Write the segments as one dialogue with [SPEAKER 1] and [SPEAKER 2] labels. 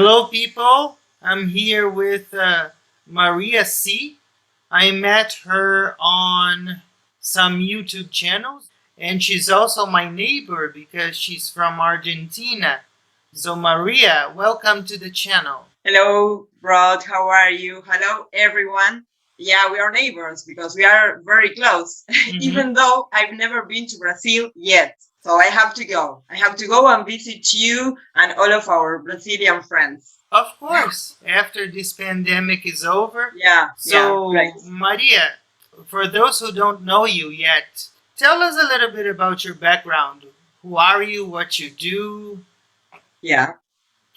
[SPEAKER 1] Hello, people. I'm here with Maria C. I met her on some YouTube channels, and she's also my neighbor because she's from Argentina. So, Maria, welcome to the channel.
[SPEAKER 2] Hello, Rod. How are you? Hello, everyone. Yeah, we are neighbors because we are very close, even though I've never been to Brazil yet. So I have to go. I have to go and visit you and all of our Brazilian friends.
[SPEAKER 1] Of course, after this pandemic is over.
[SPEAKER 2] Yeah,
[SPEAKER 1] So,
[SPEAKER 2] right.
[SPEAKER 1] Maria, for those who don't know you yet, tell us a little bit about your background. Who are you? What you do?
[SPEAKER 2] Yeah.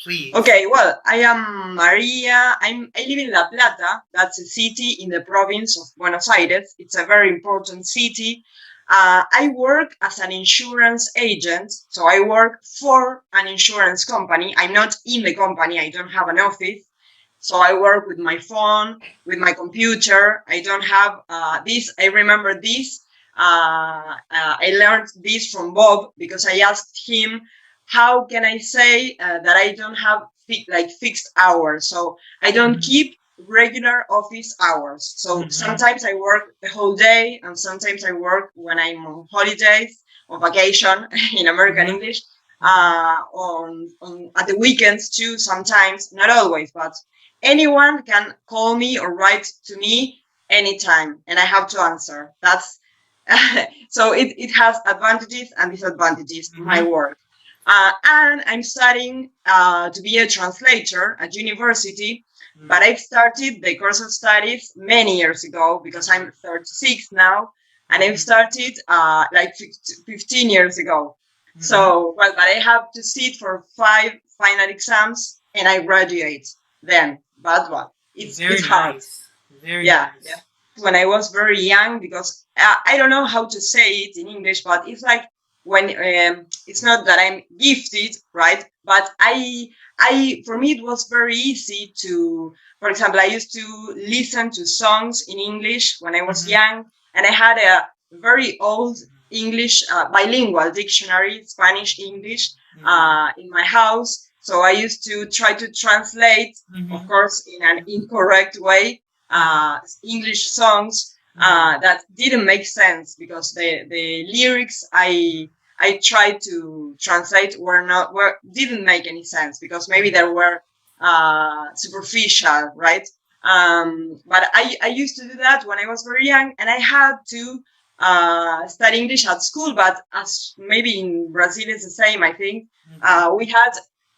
[SPEAKER 1] Please.
[SPEAKER 2] Okay, well, I am Maria. I live in La Plata. That's a city in the province of Buenos Aires. It's a very important city. I work as an insurance agent. So I work for an insurance company. I'm not in the company. I don't have an office. So I work with my phone, with my computer. I don't have this. I remember this. I learned this from Bob because I asked him, how can I say that I don't have fixed hours? So I don't keep regular office hours. So sometimes I work the whole day, and sometimes I work when I'm on holidays or vacation in American English. On at the weekends too. Sometimes, not always, but anyone can call me or write to me anytime, and I have to answer. That's so it has advantages and disadvantages. My work. And I'm studying to be a translator at university, but I've started the course of studies many years ago because I'm 36 now, and I've started 15 years ago. So, well, but I have to sit for 5 final exams and I graduate then. But well, it's hard.
[SPEAKER 1] Nice. Very
[SPEAKER 2] Yeah,
[SPEAKER 1] nice.
[SPEAKER 2] yeah. When I was very young, because I don't know how to say it in English, but it's like when it's not that I'm gifted, right? But for me, it was very easy to, for example, I used to listen to songs in English when I was young, and I had a very old English bilingual dictionary, Spanish English, in my house. So I used to try to translate, of course, in an incorrect way, English songs that didn't make sense because the lyrics I tried to translate didn't make any sense because maybe they were superficial, right? But I used to do that when I was very young, and I had to study English at school. But as maybe in Brazil it's the same, I think we had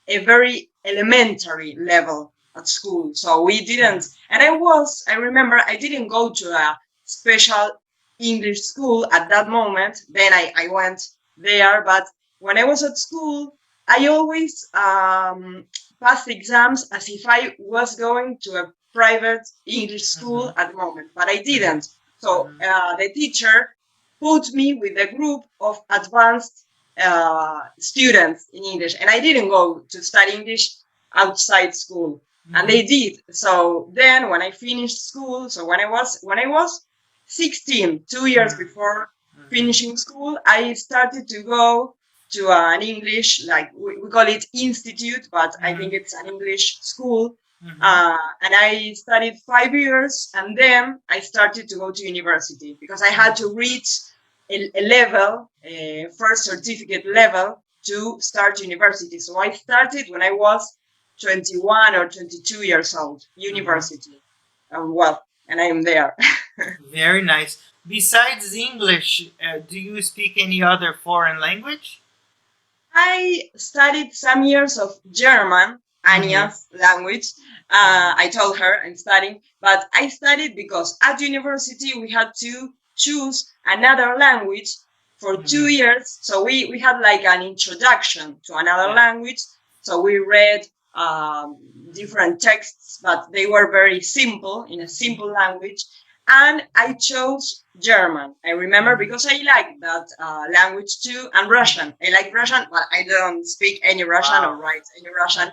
[SPEAKER 2] a very elementary level at school, so we didn't. And I remember I didn't go to a special English school at that moment. Then I went there, but when I was at school, I always passed exams as if I was going to a private English school at the moment, but I didn't. So the teacher put me with a group of advanced students in English, and I didn't go to study English outside school, and they did. So then, when I finished school, so when I was 16, 2 years before finishing school, I started to go to an English, like we call it institute, but I think it's an English school. And I studied 5 years, and then I started to go to university because I had to reach a level, a first certificate level to start university. So I started when I was 21 or 22 years old, university. And I am there.
[SPEAKER 1] Very nice. Besides English, do you speak any other foreign language?
[SPEAKER 2] I studied some years of German, Anya's language. I told her I'm studying, but I studied because at university we had to choose another language for 2 years. So we had like an introduction to another language. So we read different texts, but they were very simple, in a simple language. And I chose German. I remember because I like that language too, and Russian. I like Russian, but I don't speak any Russian or write any Russian.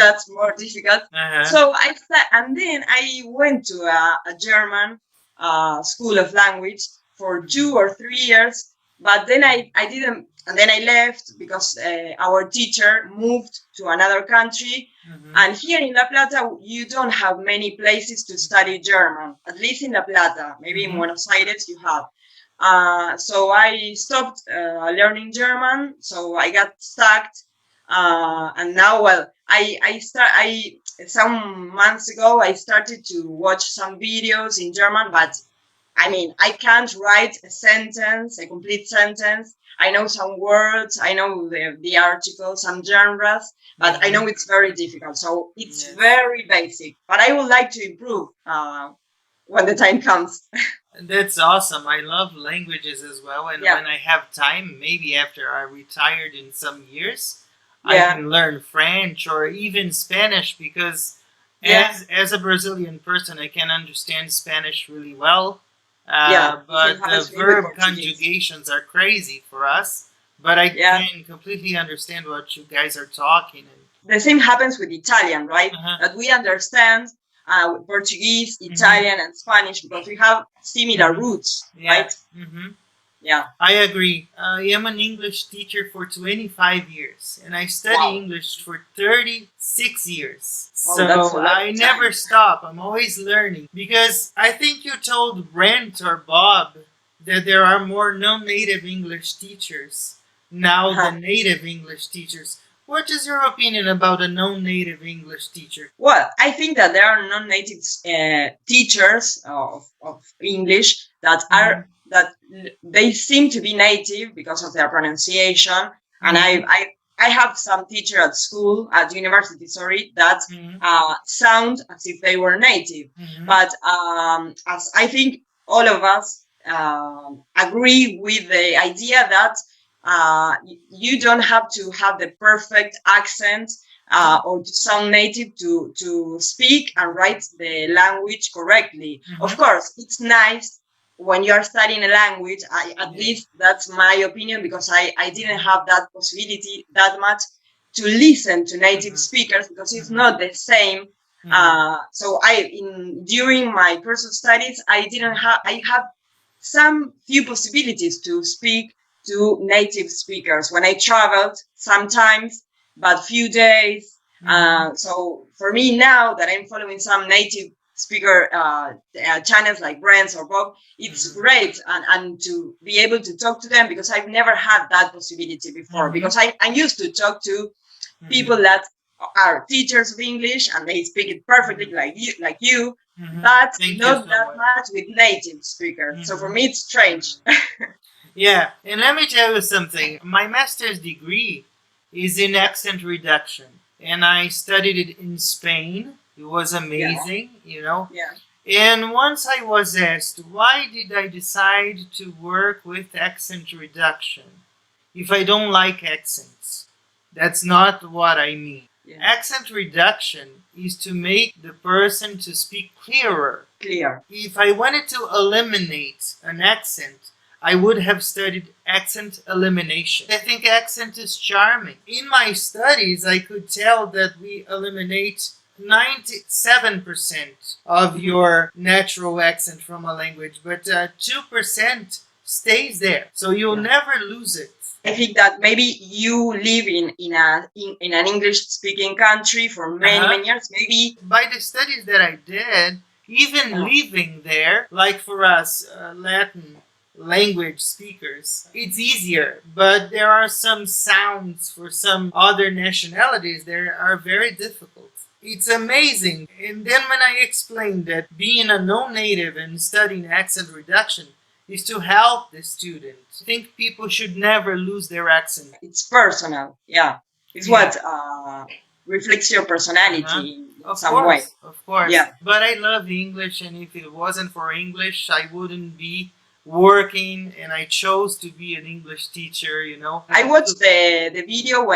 [SPEAKER 2] That's more difficult. So and then I went to a German school of language for 2 or 3 years. But then I didn't and then I left because our teacher moved to another country. And here in La Plata, you don't have many places to study German, at least in La Plata. Maybe in Buenos Aires you have. So I stopped learning German, so I got stuck. And now, well, some months ago, I started to watch some videos in German, but I mean, I can't write a complete sentence. I know some words, I know the articles, some genres, but I know it's very difficult. So it's very basic, but I would like to improve when the time comes.
[SPEAKER 1] That's awesome. I love languages as well, and when I have time, maybe after I retired in some years, I can learn French or even Spanish, because as a Brazilian person, I can understand Spanish really well. But the verb conjugations are crazy for us. But I can completely understand what you guys are talking.
[SPEAKER 2] The same happens with Italian, right? That we understand Portuguese, Italian, and Spanish because we have similar roots, right? Yeah.
[SPEAKER 1] I agree. I am an English teacher for 25 years, and I study English for 36 years. So I never stop. I'm always learning. Because I think you told Brent or Bob that there are more non-native English teachers now than native English teachers. What is your opinion about a non-native English teacher?
[SPEAKER 2] Well, I think that there are non-native teachers of English that are that they seem to be native because of their pronunciation. And I have some teacher at university, that sound as if they were native. But as I think all of us agree with the idea that you don't have to have the perfect accent or to sound native to speak and write the language correctly. Of course, it's nice when you're studying a language. At least that's my opinion, because I didn't have that possibility that much to listen to native speakers, because it's not the same. So during my personal studies, I have some few possibilities to speak to native speakers when I traveled sometimes, but few days. So for me, now that I'm following some native speaker channels like Brent's or Bob, it's great and to be able to talk to them, because I've never had that possibility before, because I'm used to talk to people that are teachers of English and they speak it perfectly like you, but not that much with native speakers. So for me, it's strange.
[SPEAKER 1] Yeah, and let me tell you something. My master's degree is in accent reduction, and I studied it in Spain. It was amazing, you know.
[SPEAKER 2] Yeah.
[SPEAKER 1] And once I was asked, why did I decide to work with accent reduction if I don't like accents? That's not what I mean. Yeah. Accent reduction is to make the person to speak clearer.
[SPEAKER 2] Clear.
[SPEAKER 1] If I wanted to eliminate an accent, I would have studied accent elimination. I think accent is charming. In my studies, I could tell that we eliminate 97% of your natural accent from a language, but 2% stays there. So you'll never lose it.
[SPEAKER 2] I think that maybe you live in an English-speaking country for many years. Maybe
[SPEAKER 1] by the studies that I did, even living there, like for us Latin language speakers, it's easier. But there are some sounds for some other nationalities that are very difficult. It's amazing. And then when I explained that being a non-native and studying accent reduction is to help the student, I think people should never lose their accent.
[SPEAKER 2] It's personal, It's what reflects your personality in some way.
[SPEAKER 1] Of course. Yeah. But I love English, and if it wasn't for English, I wouldn't be working, and I chose to be an English teacher, you know.
[SPEAKER 2] I watched the video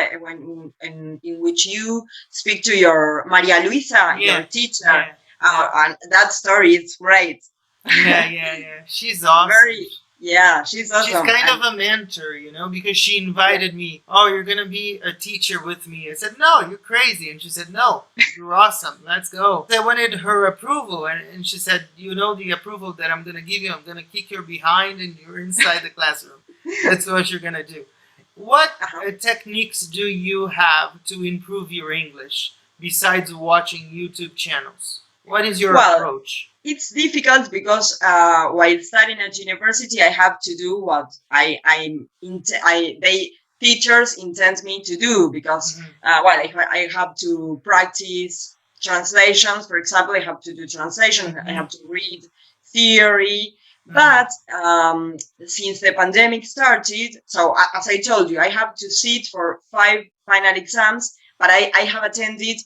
[SPEAKER 2] in which you speak to your Maria Luisa, your teacher, and that story is great.
[SPEAKER 1] Yeah. She's awesome.
[SPEAKER 2] She's awesome.
[SPEAKER 1] She's kind of a mentor, you know, because she invited me. Oh, you're going to be a teacher with me. I said, no, you're crazy. And she said, no, you're awesome. Let's go. I wanted her approval. And she said, you know, the approval that I'm going to give you, I'm going to kick your behind and you're inside the classroom. That's what you're going to do. What
[SPEAKER 2] Uh-huh.
[SPEAKER 1] techniques do you have to improve your English besides watching YouTube channels? What is your
[SPEAKER 2] Well,
[SPEAKER 1] approach?
[SPEAKER 2] it's difficult because while studying at university, I have to do what they teachers intend me to do because
[SPEAKER 1] Mhm.
[SPEAKER 2] well, I have to practice translations. For example, I have to do translation. I
[SPEAKER 1] Mhm.
[SPEAKER 2] have to read theory.
[SPEAKER 1] Mhm.
[SPEAKER 2] But since the pandemic started, so as I told you, I have to sit for 5 final exams. But I have attended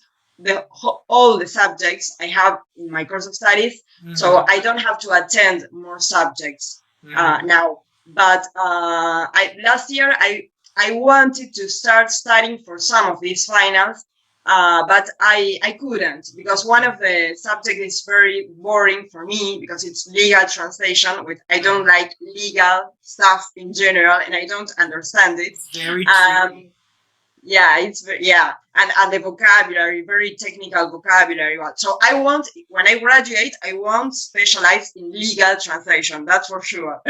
[SPEAKER 2] all the subjects I have in my course of studies, so
[SPEAKER 1] Mhm.
[SPEAKER 2] I don't have to attend more subjects
[SPEAKER 1] Mhm.
[SPEAKER 2] now. But I last year I wanted to start studying for some of these finals, but I couldn't because one of the subjects is very boring for me because it's legal translation, which I don't like legal stuff in general and I don't understand it.
[SPEAKER 1] It's very tricky.
[SPEAKER 2] Um, yeah, it's yeah, and the vocabulary, very technical vocabulary. So I want, when I graduate, I won't specialize in legal translation, that's for sure.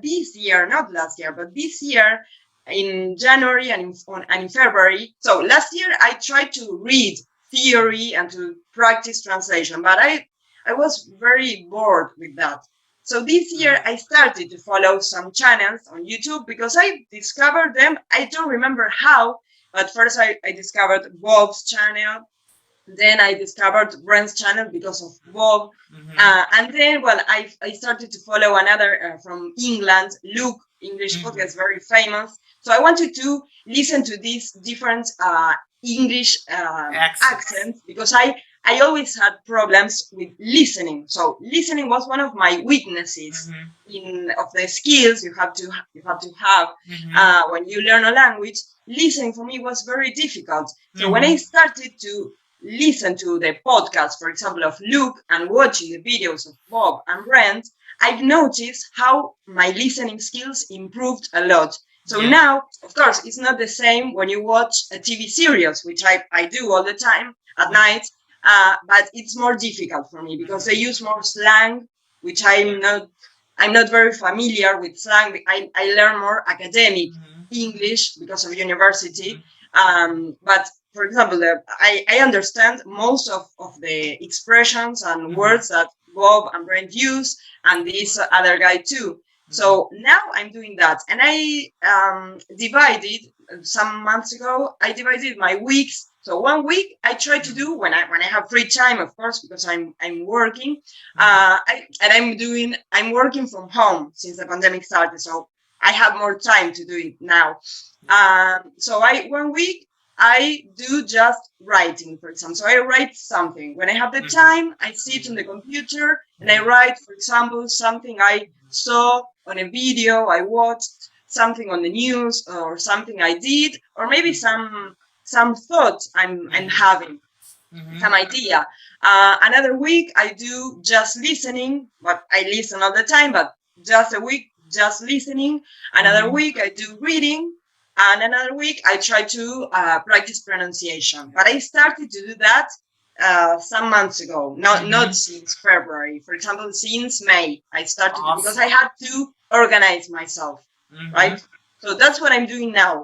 [SPEAKER 2] This year, not last year, but this year, in January and in February. So last year I tried to read theory and to practice translation, but I was very bored with that. So this year I started to follow some channels on YouTube because I discovered them. I don't remember how, but first I discovered Bob's channel. Then I discovered Brent's channel because of Bob.
[SPEAKER 1] Mhm.
[SPEAKER 2] And then, well, I started to follow another from England, Luke, English
[SPEAKER 1] Mhm.
[SPEAKER 2] podcast, very famous. So I wanted to listen to these different English
[SPEAKER 1] Accents.
[SPEAKER 2] accents because I always had problems with listening. So listening was one of my weaknesses
[SPEAKER 1] Mhm.
[SPEAKER 2] in of the skills you have to have
[SPEAKER 1] Mhm.
[SPEAKER 2] when you learn a language. Listening for me was very difficult. So when I
[SPEAKER 1] Mhm.
[SPEAKER 2] started to listen to the podcast, for example, of Luke and watching the videos of Bob and Brent, I've noticed how my listening skills improved a lot. So
[SPEAKER 1] Yeah.
[SPEAKER 2] now, of course, it's not the same when you watch a TV series, which I do all the time at night, but it's more difficult for me because they use more slang, which I'm not very familiar with slang. I learn more academic
[SPEAKER 1] Mhm.
[SPEAKER 2] English because of university.
[SPEAKER 1] Mhm.
[SPEAKER 2] But for example, I understand most of the expressions and
[SPEAKER 1] Mhm.
[SPEAKER 2] words that Bob and Brent use, and this other guy too.
[SPEAKER 1] Mhm.
[SPEAKER 2] So now I'm doing that, and I divided some months ago. I divided my weeks. So one week I try to do when I have free time, of course, because I'm working. I'm working from home since the pandemic started, so I have more time to do it now. So I one week I do just writing, for example. So I write something. When I have the
[SPEAKER 1] Mhm.
[SPEAKER 2] time, I sit on the computer and I write, for example, something I saw on a video, I watched something on the news, or something I did, or maybe some thoughts I'm having,
[SPEAKER 1] Mhm.
[SPEAKER 2] some idea. Another week I do just listening, but I listen all the time, but just a week just listening. Another
[SPEAKER 1] Mhm.
[SPEAKER 2] week I do reading, and another week I try to practice pronunciation. But I started to do that some months ago, not
[SPEAKER 1] Mhm.
[SPEAKER 2] since February. For example, since May I started to, because I
[SPEAKER 1] Awesome.
[SPEAKER 2] had to organize myself,
[SPEAKER 1] Mhm.
[SPEAKER 2] right? So that's what I'm doing now.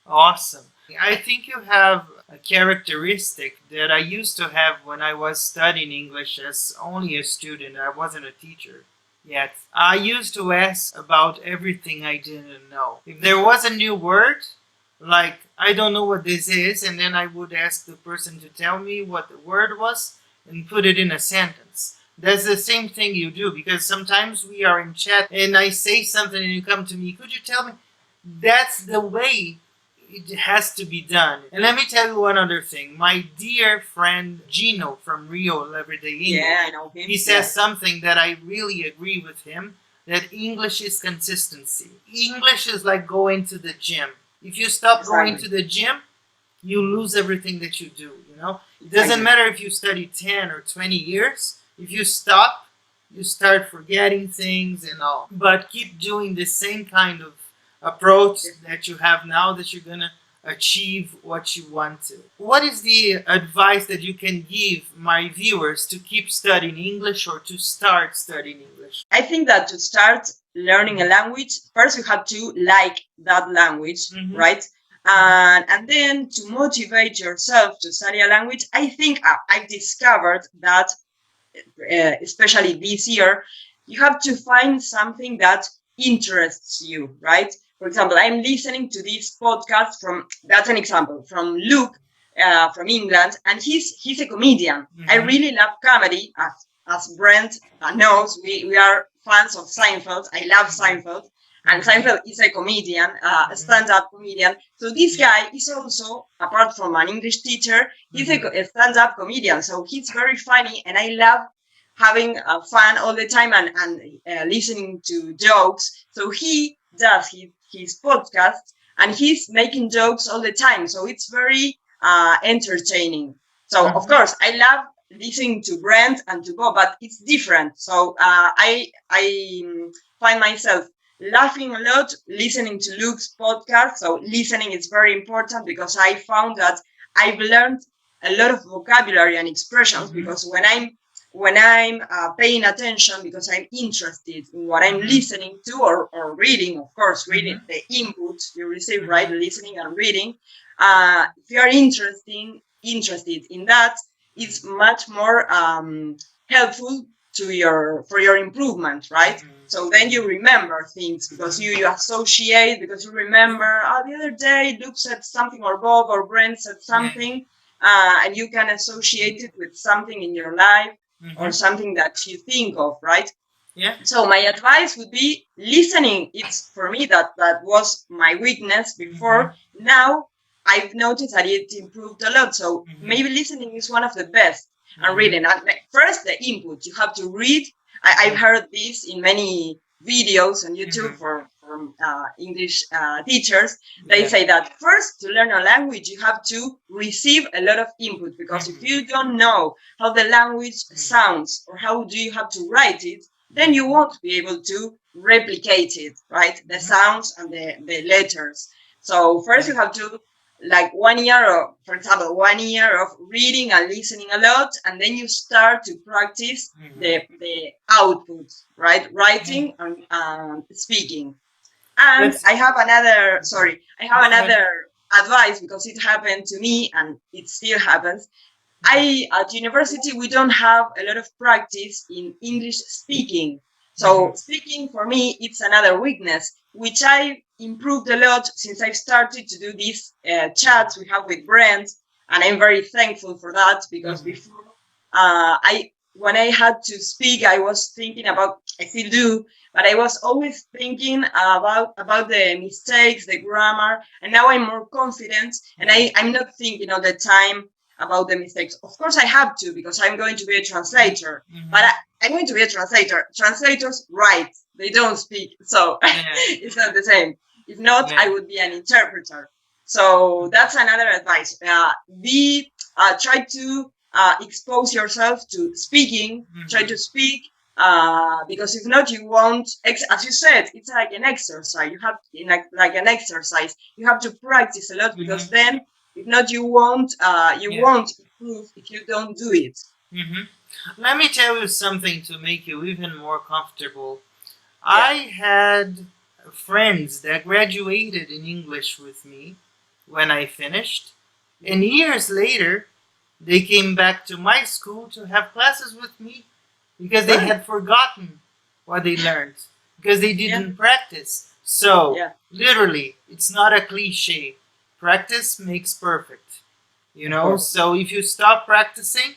[SPEAKER 1] Awesome. I think you have a characteristic that I used to have when I was studying English as only a student. I wasn't a teacher yet. I used to ask about everything I didn't know. If there was a new word, like I don't know what this is, and then I would ask the person to tell me what the word was and put it in a sentence. That's the same thing you do because sometimes we are in chat and I say something and you come to me, could you tell me? That's the way it has to be done. And let me tell you one other thing. My dear friend Gino from Rio Everyday
[SPEAKER 2] Yeah,
[SPEAKER 1] English,
[SPEAKER 2] I know
[SPEAKER 1] he
[SPEAKER 2] him.
[SPEAKER 1] says
[SPEAKER 2] Yeah,
[SPEAKER 1] something that I really agree with him, that English is consistency. English is like going to the gym. If you stop going
[SPEAKER 2] exactly,
[SPEAKER 1] to the gym, you lose everything that you do, you know? It doesn't
[SPEAKER 2] exactly.
[SPEAKER 1] matter if you study 10 or 20 years. If you stop, you start forgetting things and all. But keep doing the same kind of approach that you have now that you're going to achieve what you want to. What is the advice that you can give my viewers to keep studying English or to start studying English?
[SPEAKER 2] I think that to start, learning a language, first you have to like that language,
[SPEAKER 1] Mhm.
[SPEAKER 2] right? And then to motivate yourself to study a language, I think I've discovered that, especially this year, you have to find something that interests you, right? For example, I'm listening to this podcast from, that's an example, from Luke, from England, and he's a comedian. I really love comedy, as Brent knows. We are fans of Seinfeld. I love Seinfeld. And Seinfeld is a comedian, a stand-up comedian. So this guy is also, apart from an English teacher, he's a stand-up comedian. So he's very funny, and I love having fun all the time and listening to jokes. So he does his podcast, and he's making jokes all the time. So it's very entertaining. So of course, I love listening to Brent and to Bob, but it's different. So I find myself laughing a lot listening to Luke's podcast. So listening is very important, because I found that I've learned a lot of vocabulary and expressions, because when I'm paying attention, because I'm interested in what I'm listening to, or reading, of course, reading the input you receive, right? Listening and reading. If you are interested in that, it's much more helpful for your improvement, right? So then you remember things, because you associate, because you remember, the other day Luke said something, or Bob or Brent said something, and you can associate it with something in your life, or something that you think of, right?
[SPEAKER 1] Yeah.
[SPEAKER 2] So my advice would be listening. It's, for me, that was my weakness before. Now I've noticed that it improved a lot. So maybe listening is one of the best. And reading, first the input, you have to read. I've heard this in many videos on YouTube from English teachers. They say that first, to learn a language, you have to receive a lot of input, because if you don't know how the language sounds, or how do you have to write it, then you won't be able to replicate it, right? The sounds and the letters. So first you have to, like, 1 year, or for example 1 year of reading and listening a lot, and then you start to practice the output, right? Writing and speaking. And I have another advice, because it happened to me and it still happens. At university, we don't have a lot of practice in English speaking. So speaking, for me, it's another weakness, which I improved a lot since I've started to do these chats we have with Brent, and I'm very thankful for that, because before, when I had to speak, I was thinking about, I still do, but I was always thinking about the mistakes, the grammar, and now I'm more confident, and I'm not thinking all the time about the mistakes. Of course, I have to, because I'm going to be a translator, but I'm going to be a translator. Translators write, they don't speak, so it's not the same. If not, I would be an interpreter. So that's another advice. Try to expose yourself to speaking. Try to speak, because if not, you won't. As you said, it's like an exercise. You have like an exercise. You have to practice a lot, because then, if not, you won't improve if you don't do it.
[SPEAKER 1] Let me tell you something to make you even more comfortable. I had friends that graduated in English with me when I finished, and years later, they came back to my school to have classes with me, because they had forgotten what they learned, because they didn't practice. So, literally, it's not a cliche. Practice makes perfect. You know, so if you stop practicing,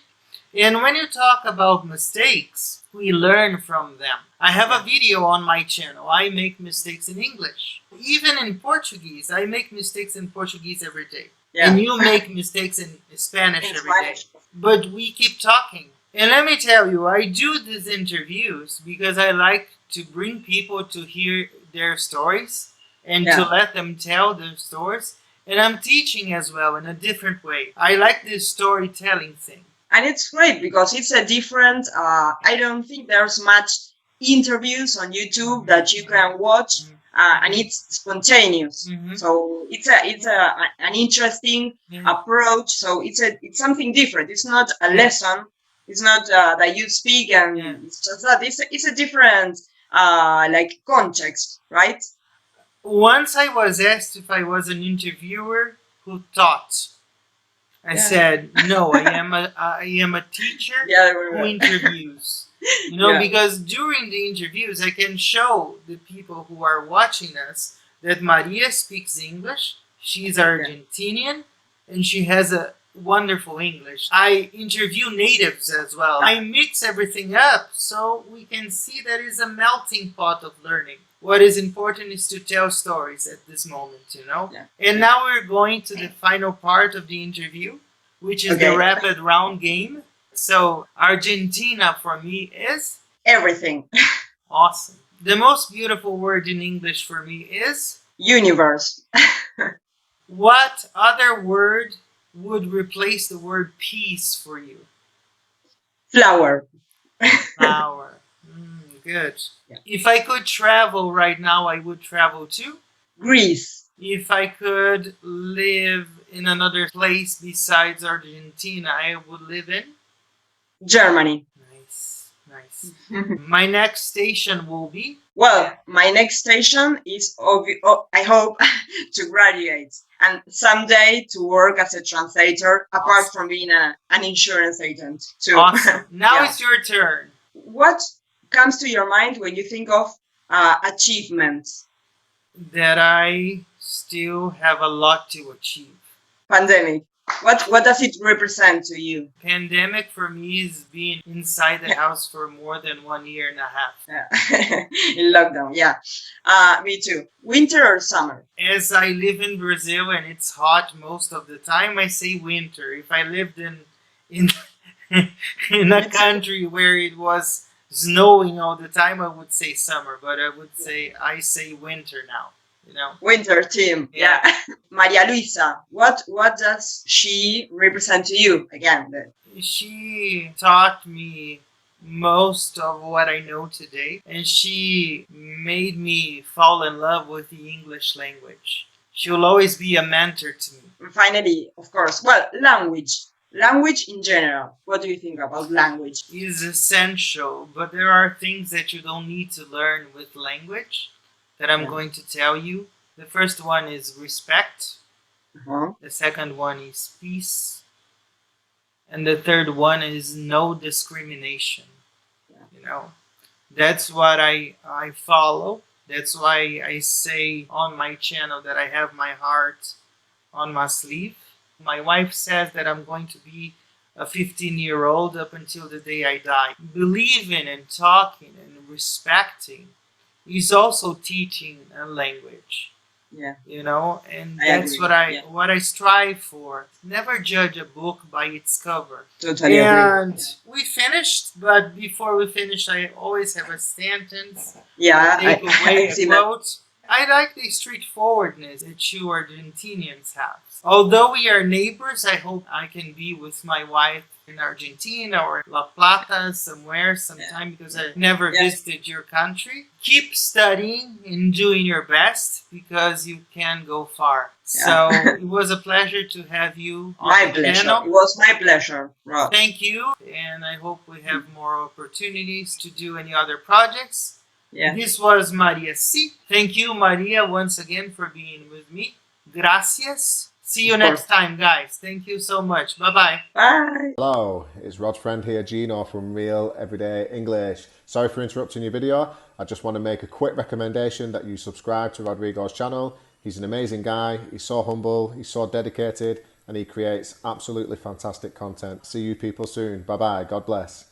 [SPEAKER 1] and when you talk about mistakes, we learn from them. I have a video on my channel. I make mistakes in English. Even in Portuguese, I make mistakes in Portuguese every day. And you make mistakes in Spanish every day. But we keep talking. And let me tell you, I do these interviews because I like to bring people to hear their stories and to let them tell their stories. And I'm teaching as well in a different way. I like this storytelling thing.
[SPEAKER 2] And it's great, because it's a different, I don't think there's much interviews on YouTube that you can watch, and it's spontaneous. So it's an interesting approach. So it's something different. It's not a lesson. It's not that you speak and it's just that. It's a different like context, right?
[SPEAKER 1] Once I was asked if I was an interviewer who taught. I said, no, I am a teacher who interviews. Because during the interviews, I can show the people who are watching us that Maria speaks English. She's Argentinian, and she has a wonderful English. I interview natives as well. I mix everything up so we can see that it's a melting pot of learning. What is important is to tell stories at this moment, And now we're going to the final part of the interview, which is the rapid round game. So Argentina for me is
[SPEAKER 2] everything.
[SPEAKER 1] Awesome. The most beautiful word in English for me is
[SPEAKER 2] universe.
[SPEAKER 1] What other word would replace the word peace for you?
[SPEAKER 2] Flower.
[SPEAKER 1] Flower. Good. Yeah. If I could travel right now, I would travel to
[SPEAKER 2] Greece.
[SPEAKER 1] If I could live in another place besides Argentina, I would live in
[SPEAKER 2] Germany.
[SPEAKER 1] Nice. My next station will be?
[SPEAKER 2] Well, my next station is, I hope, to graduate and someday to work as a translator, apart from being an insurance agent too.
[SPEAKER 1] Awesome. Now it's your turn.
[SPEAKER 2] What comes to your mind when you think of achievements?
[SPEAKER 1] That I still have a lot to achieve.
[SPEAKER 2] Pandemic. What does it represent to you?
[SPEAKER 1] Pandemic for me is being inside the house for more than 1 year and a half.
[SPEAKER 2] In lockdown, me too. Winter or summer?
[SPEAKER 1] As I live in Brazil and it's hot most of the time, I say winter. If I lived in in a country where it was snowing all the time, I would say summer, but I say winter now.
[SPEAKER 2] Winter team. Yeah. Maria Luisa, what does she represent to you? Again,
[SPEAKER 1] she taught me most of what I know today, and she made me fall in love with the English language. She will always be a mentor to me.
[SPEAKER 2] And finally, of course, language in general. What do you think about language?
[SPEAKER 1] Is essential, but there are things that you don't need to learn with language that I'm going to tell you. The first one is respect. The second one is peace. And the third one is no discrimination. That's what I follow. That's why I say on my channel that I have my heart on my sleeve. My wife says that I'm going to be a 15-year-old up until the day I die. Believing and talking and respecting is also teaching a language. And that's what I strive for. Never judge a book by its cover.
[SPEAKER 2] Totally
[SPEAKER 1] agree. We finished, but before we finish, I always have a sentence. Take away a quote. I like the straightforwardness that you Argentinians have. Although we are neighbors, I hope I can be with my wife in Argentina or La Plata sometime because I've never visited your country. Keep studying and doing your best because you can go far. So it was a pleasure to have you on the channel.
[SPEAKER 2] It was my pleasure. Rob.
[SPEAKER 1] Thank you, and I hope we have more opportunities to do any other projects. This was Maria C. Thank you, Maria, once again for being with me. Gracias. See you next time, guys. Thank you so much. Bye-bye.
[SPEAKER 2] Bye.
[SPEAKER 3] Hello, it's Rod's friend here, Gino from Real Everyday English. Sorry for interrupting your video. I just want to make a quick recommendation that you subscribe to Rodrigo's channel. He's an amazing guy. He's so humble. He's so dedicated. And he creates absolutely fantastic content. See you people soon. Bye-bye. God bless.